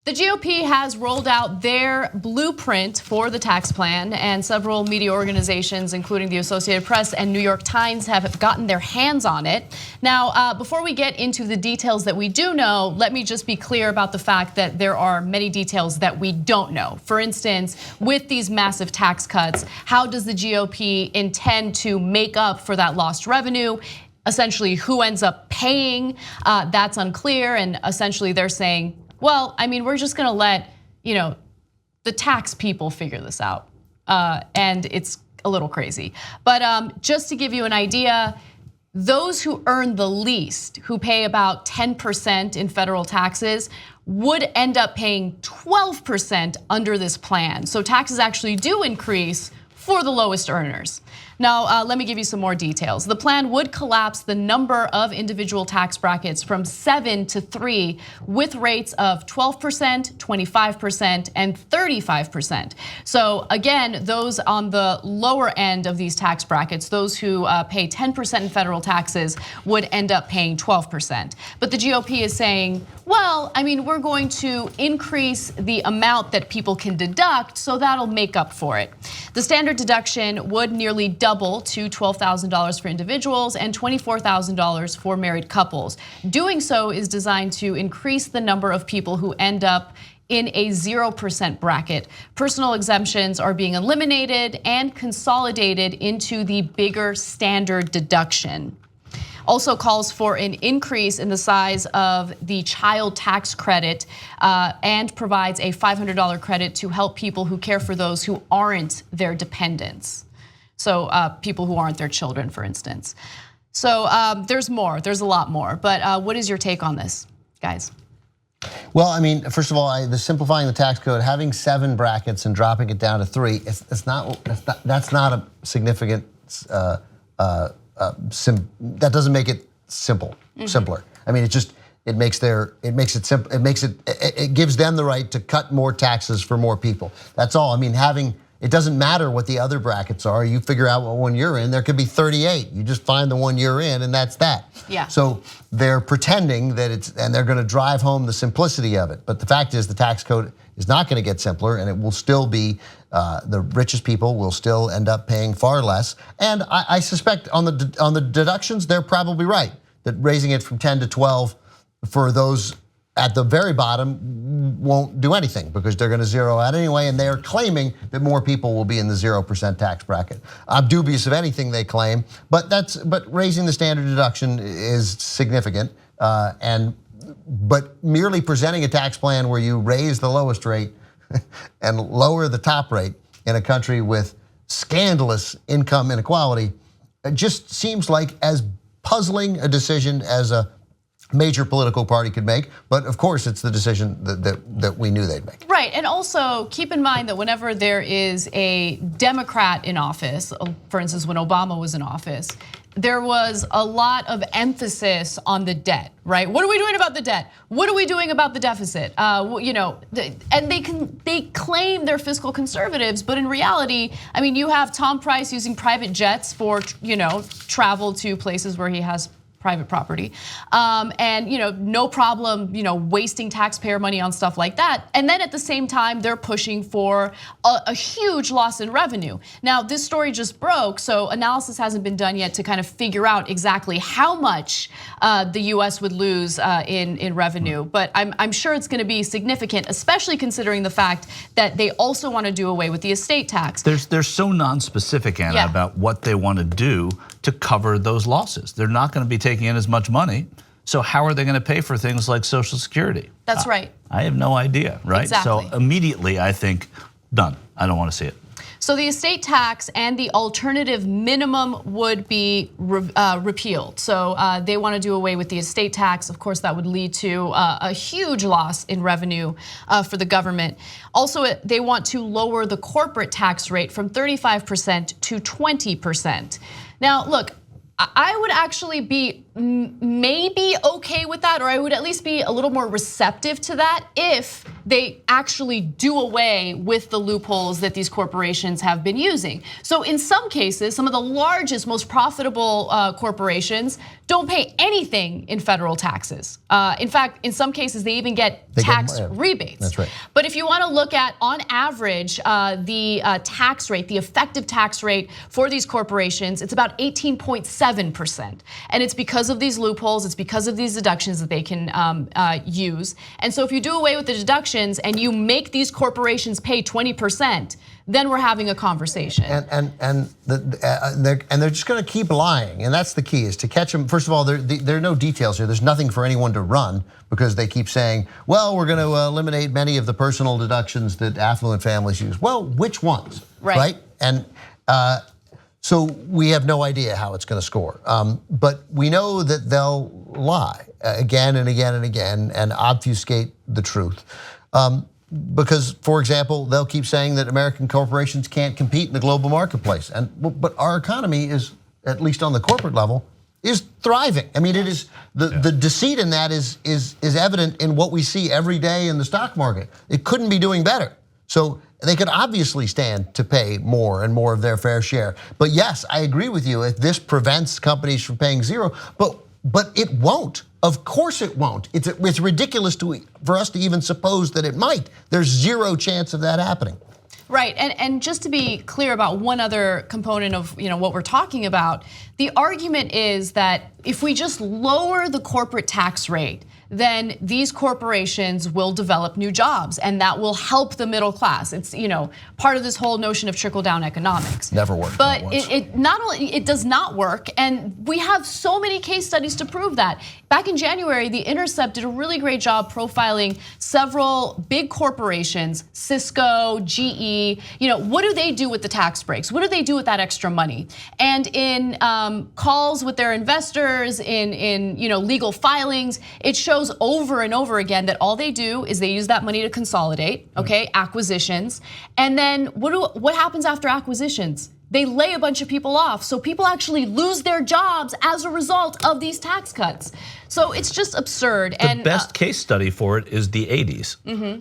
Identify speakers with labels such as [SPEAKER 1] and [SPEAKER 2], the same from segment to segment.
[SPEAKER 1] The GOP has rolled out their blueprint for the tax plan, and several media organizations, including the Associated Press and New York Times, have gotten their hands on it. Now, before we get into the details that we do know, let me just be clear about the fact that there are many details that we don't know. For instance, with these massive tax cuts, how does the GOP intend to make up for that lost revenue? Essentially, who ends up paying? That's unclear, and essentially they're saying, well, I mean, we're just gonna let the tax people figure this out, and it's a little crazy. But just to give you an idea, those who earn the least, who pay about 10% in federal taxes, would end up paying 12% under this plan. So taxes actually do increase for the lowest earners. Now, let me give you some more details. The plan would collapse the number of individual tax brackets from 7 to 3 with rates of 12%, 25%, and 35%. So again, those on the lower end of these tax brackets, those who pay 10% in federal taxes would end up paying 12%. But the GOP is saying, well, I mean, we're going to increase the amount that people can deduct, so that'll make up for it. The standard deduction would nearly double to $12,000 for individuals and $24,000 for married couples. Doing so is designed to increase the number of people who end up in a 0% bracket. Personal exemptions are being eliminated and consolidated into the bigger standard deduction. Also calls for an increase in the size of the child tax credit and provides a $500 credit to help people who care for those who aren't their dependents. So people who aren't their children, for instance. So there's more, there's a lot more, but what is your take on this, guys?
[SPEAKER 2] Well, I mean, first of all, the simplifying the tax code, having 7 brackets and dropping it down to 3, that's not a significant. That doesn't make it simpler. I mean, it gives them the right to cut more taxes for more people. That's all. I mean, it doesn't matter what the other brackets are. You figure out what one you're in. There could be 38. You just find the one you're in, and that's that.
[SPEAKER 1] Yeah.
[SPEAKER 2] So they're pretending that and they're going to drive home the simplicity of it. But the fact is, the tax code is not going to get simpler, and it will still be the richest people will still end up paying far less. And I suspect on the deductions, they're probably right that raising it from 10 to 12 for those at the very bottom won't do anything because they're going to zero out anyway, and they are claiming that more people will be in the 0% tax bracket. I'm dubious of anything they claim, but raising the standard deduction is significant. But merely presenting a tax plan where you raise the lowest rate and lower the top rate in a country with scandalous income inequality, it just seems like as puzzling a decision as a major political party could make, but of course it's the decision that we knew they'd make.
[SPEAKER 1] Right, and also keep in mind that whenever there is a Democrat in office, for instance, when Obama was in office, there was a lot of emphasis on the debt, right? What are we doing about the debt? What are we doing about the deficit? And they claim they're fiscal conservatives, but in reality, I mean, you have Tom Price using private jets for travel to places where he has private property, and no problem, wasting taxpayer money on stuff like that. And then at the same time, they're pushing for a huge loss in revenue. Now, this story just broke, so analysis hasn't been done yet to kind of figure out exactly how much the US would lose in revenue. But I'm sure it's going to be significant, especially considering the fact that they also want to do away with the estate tax.
[SPEAKER 3] They're so non-specific, Anna, about what they want to do to cover those losses. They're not going to be taking in as much money. So how are they going to pay for things like Social Security?
[SPEAKER 1] That's right.
[SPEAKER 3] I have no idea, right?
[SPEAKER 1] Exactly.
[SPEAKER 3] So immediately I think, done. I don't want to see it.
[SPEAKER 1] So the estate tax and the alternative minimum would be repealed. So they want to do away with the estate tax. Of course, that would lead to a huge loss in revenue for the government. Also, they want to lower the corporate tax rate from 35% to 20%. Now, look, I would actually be maybe okay with that, or I would at least be a little more receptive to that if they actually do away with the loopholes that these corporations have been using. So in some cases, some of the largest, most profitable corporations don't pay anything in federal taxes. In fact, in some cases, they even get tax rebates.
[SPEAKER 2] That's right.
[SPEAKER 1] But if you want to look at, on average, the tax rate, the effective tax rate for these corporations, it's about 18.7%. And it's because of these loopholes, it's because of these deductions that they can use. And so if you do away with the deductions and you make these corporations pay 20%, then we're having a conversation.
[SPEAKER 2] And they're just going to keep lying, and that's the key, is to catch them. First of all, there are no details here. There's nothing for anyone to run, because they keep saying, well, we're going to eliminate many of the personal deductions that affluent families use. Well, which ones, right? And so we have no idea how it's going to score. But we know that they'll lie again and again and again and obfuscate the truth. Because, for example, they'll keep saying that American corporations can't compete in the global marketplace. But our economy is, at least on the corporate level, is thriving. I mean, it is the deceit in that is evident in what we see every day in the stock market. It couldn't be doing better. So they could obviously stand to pay more and more of their fair share. But yes, I agree with you. If this prevents companies from paying zero, but it won't. Of course it won't. It's ridiculous for us to even suppose that it might. There's zero chance of that happening.
[SPEAKER 1] Right, and just to be clear about one other component of what we're talking about, the argument is that if we just lower the corporate tax rate, then these corporations will develop new jobs, and that will help the middle class. It's part of this whole notion of trickle-down economics.
[SPEAKER 2] Never worked.
[SPEAKER 1] But it does not work, and we have so many case studies to prove that. Back in January, The Intercept did a really great job profiling several big corporations, Cisco, GE. What do they do with the tax breaks? What do they do with that extra money? And in calls with their investors, in legal filings, it shows over and over again that all they do is they use that money to consolidate, acquisitions. And then what happens after acquisitions? They lay a bunch of people off. So people actually lose their jobs as a result of these tax cuts. So it's just absurd.
[SPEAKER 3] The best case study for it is the 80s.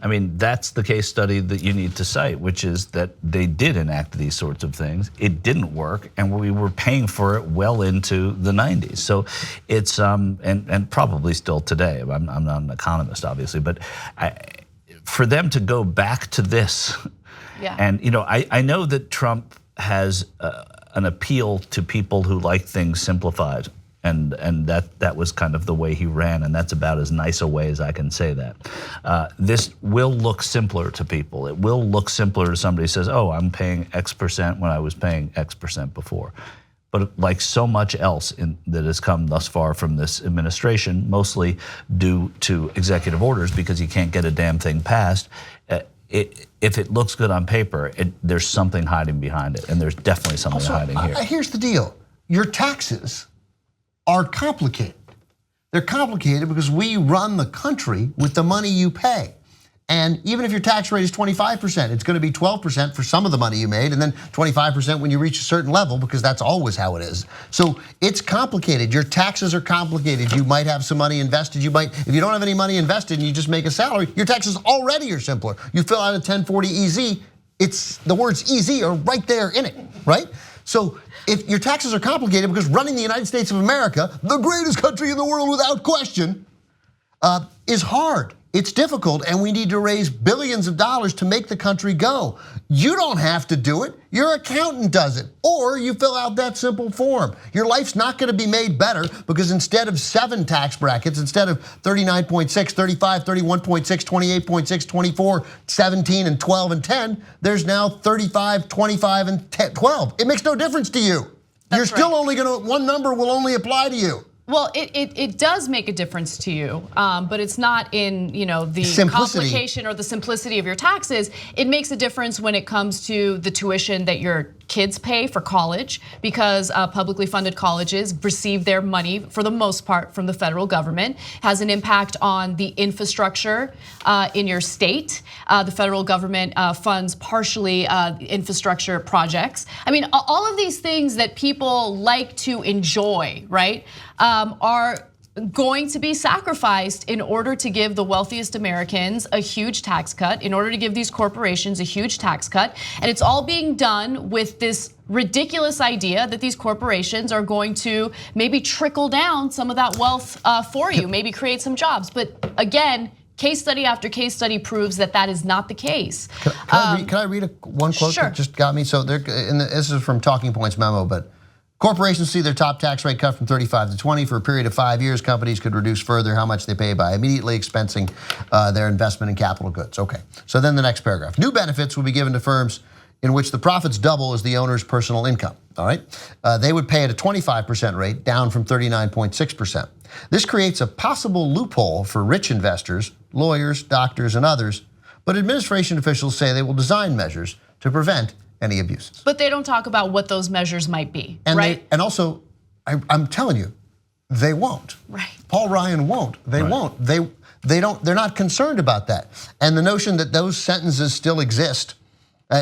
[SPEAKER 3] I mean, that's the case study that you need to cite, which is that they did enact these sorts of things. It didn't work, and we were paying for it well into the 90s. So it's, and probably still today. I'm not an economist, obviously, but for them to go back to this, and I know that Trump has an appeal to people who like things simplified, and that was kind of the way he ran, and that's about as nice a way as I can say that. This will look simpler to people. It will look simpler to somebody who says, oh, I'm paying X% when I was paying X% before. But like so much else that has come thus far from this administration, mostly due to executive orders because you can't get a damn thing passed, if it looks good on paper, there's something hiding behind it, and there's definitely something hiding here.
[SPEAKER 2] Here's the deal. Your taxes are complicated. They're complicated because we run the country with the money you pay. And even if your tax rate is 25%, it's going to be 12% for some of the money you made, and then 25% when you reach a certain level, because that's always how it is. So it's complicated. Your taxes are complicated. You might have some money invested. If you don't have any money invested and you just make a salary, your taxes already are simpler. You fill out a 1040 EZ, the words EZ are right there in it, right? So if your taxes are complicated because running the United States of America, the greatest country in the world without question, is hard. It's difficult, and we need to raise billions of dollars to make the country go. You don't have to do it. Your accountant does it, or you fill out that simple form. Your life's not going to be made better because instead of 7 tax brackets, instead of 39.6, 35, 31.6, 28.6, 24, 17, and 12 and 10, there's now 35, 25, and 12. It makes no difference to you. You're still only one number will only apply to you.
[SPEAKER 1] Well, it does make a difference to you, but it's not in the
[SPEAKER 2] simplicity.
[SPEAKER 1] Complication or the simplicity of your taxes. It makes a difference when it comes to the tuition that your kids pay for college, because publicly funded colleges receive their money for the most part from the federal government. Has an impact on the infrastructure in your state. The federal government funds partially infrastructure projects. I mean, all of these things that people like to enjoy, right? Are going to be sacrificed in order to give the wealthiest Americans a huge tax cut, in order to give these corporations a huge tax cut. And it's all being done with this ridiculous idea that these corporations are going to maybe trickle down some of that wealth for you, maybe create some jobs. But again, case study after case study proves that that is not the case.
[SPEAKER 2] Can I read one quote
[SPEAKER 1] sure.
[SPEAKER 2] that just got me? So this is from Talking Points memo, but corporations see their top tax rate cut from 35 to 20 for a period of 5 years. Companies could reduce further how much they pay by immediately expensing their investment in capital goods. Okay, so then the next paragraph. New benefits will be given to firms in which the profits double as the owner's personal income, all right? They would pay at a 25% rate, down from 39.6%. This creates a possible loophole for rich investors, lawyers, doctors, and others, but administration officials say they will design measures to prevent any abuses.
[SPEAKER 1] But they don't talk about what those measures might be,
[SPEAKER 2] And
[SPEAKER 1] right?
[SPEAKER 2] and also, I'm telling you, they won't.
[SPEAKER 1] Right.
[SPEAKER 2] Paul Ryan won't. They won't. They don't. They're not concerned about that. And the notion that those sentences still exist.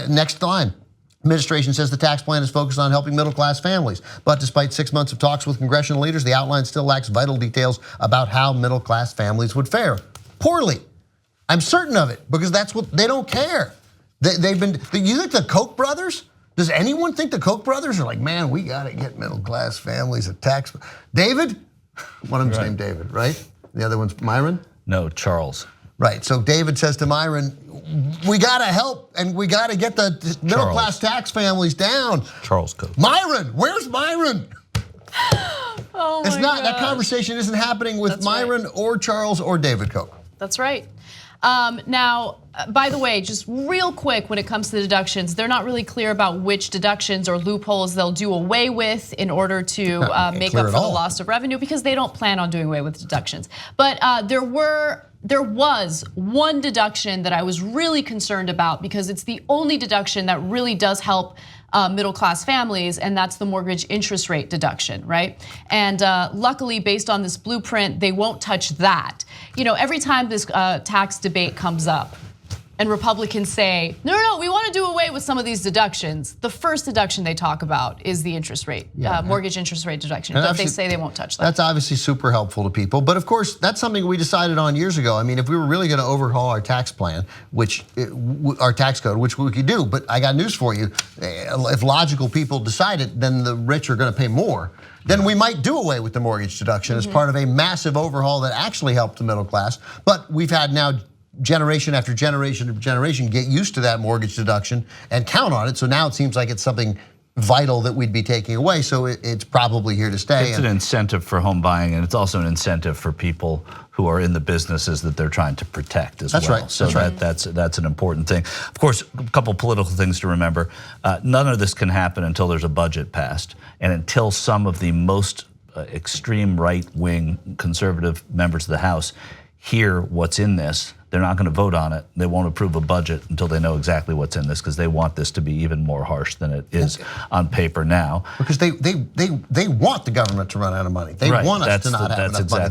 [SPEAKER 2] Next line. Administration says the tax plan is focused on helping middle-class families. But despite 6 months of talks with congressional leaders, the outline still lacks vital details about how middle-class families would fare. Poorly. I'm certain of it, because that's what they don't care. They've been. You think the Koch brothers? Does anyone think the Koch brothers are like, man, we got to get middle-class families a tax? David? One of them's named David, right? The other one's Myron?
[SPEAKER 3] No, Charles.
[SPEAKER 2] Right, so David says to Myron, we gotta help and we gotta get the middle class tax families down.
[SPEAKER 3] Charles Koch.
[SPEAKER 2] Myron, where's Myron?
[SPEAKER 1] Oh my
[SPEAKER 2] It's not, that
[SPEAKER 1] gosh.
[SPEAKER 2] conversation isn't happening with Myron or Charles or David Koch.
[SPEAKER 1] That's right. Now, by the way, just real quick, when it comes to the deductions, they're not really clear about which deductions or loopholes they'll do away with in order to make up for the loss of revenue, because they don't plan on doing away with deductions. But there was one deduction that I was really concerned about, because it's the only deduction that really does help middle-class families, and that's the mortgage interest rate deduction, right? And luckily, based on this blueprint, they won't touch that. You know, every time this tax debate comes up, and Republicans say, no, we want to do away with some of these deductions, the first deduction they talk about is the interest rate, mortgage interest rate deduction, but they say they won't touch that.
[SPEAKER 2] That's obviously super helpful to people, but of course, that's something we decided on years ago. I mean, if we were really gonna overhaul our tax plan, our tax code, which we could do, but I got news for you. If logical people decide it, then the rich are gonna pay more. Then we might do away with the mortgage deduction as part of a massive overhaul that actually helped the middle class. But we've had now generation after generation after generation get used to that mortgage deduction and count on it. So now it seems like it's something vital that we'd be taking away. So it's probably here to stay.
[SPEAKER 3] It's an incentive for home buying, and it's also an incentive for people who are in the businesses that they're trying to protect as well.
[SPEAKER 2] That's right.
[SPEAKER 3] So that's an important thing. Of course, a couple political things to remember. None of this can happen until there's a budget passed, and until some of the most extreme right-wing conservative members of the House hear what's in this. They're not going to vote on it. They won't approve a budget until they know exactly what's in this, because they want this to be even more harsh than it is on paper now.
[SPEAKER 2] Because they want the government to run out of money. They want us to not have enough money.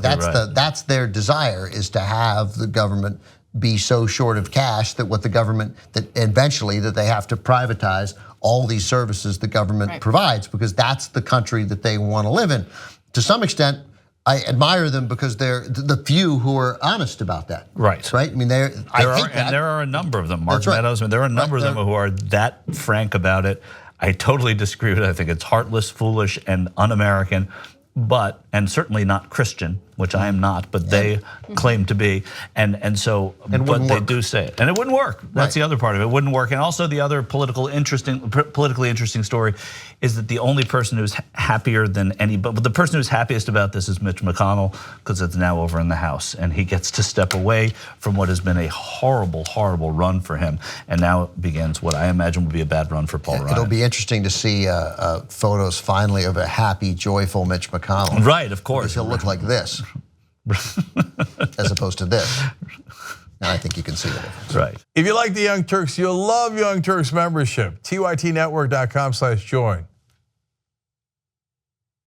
[SPEAKER 2] That's their desire, is to have the government be so short of cash that that eventually that they have to privatize all these services the government provides, because that's the country that they want to live in. To some extent, I admire them because they're the few who are honest about that.
[SPEAKER 3] Right.
[SPEAKER 2] Right. I mean, there
[SPEAKER 3] are a number of them. Mark Meadows. I mean, there are a number of them who are that frank about it. I totally disagree with it. I think it's heartless, foolish, and un-American, and certainly not Christian, which I am not, but they claim to be, but they do say it, and it wouldn't work. That's the other part of it. It wouldn't work, and also the other politically interesting story is that the only person who's happier than anybody, but the person who's happiest about this is Mitch McConnell, because it's now over in the House, and he gets to step away from what has been a horrible, horrible run for him, and now begins what I imagine will be a bad run for Paul Ryan.
[SPEAKER 2] It'll be interesting to see photos finally of a happy, joyful Mitch McConnell.
[SPEAKER 3] Right, of course.
[SPEAKER 2] Because he'll look like this, as opposed to this. And I think you can see the difference.
[SPEAKER 3] Right.
[SPEAKER 4] If you like the Young Turks, you'll love Young Turks membership. TYTnetwork.com/join.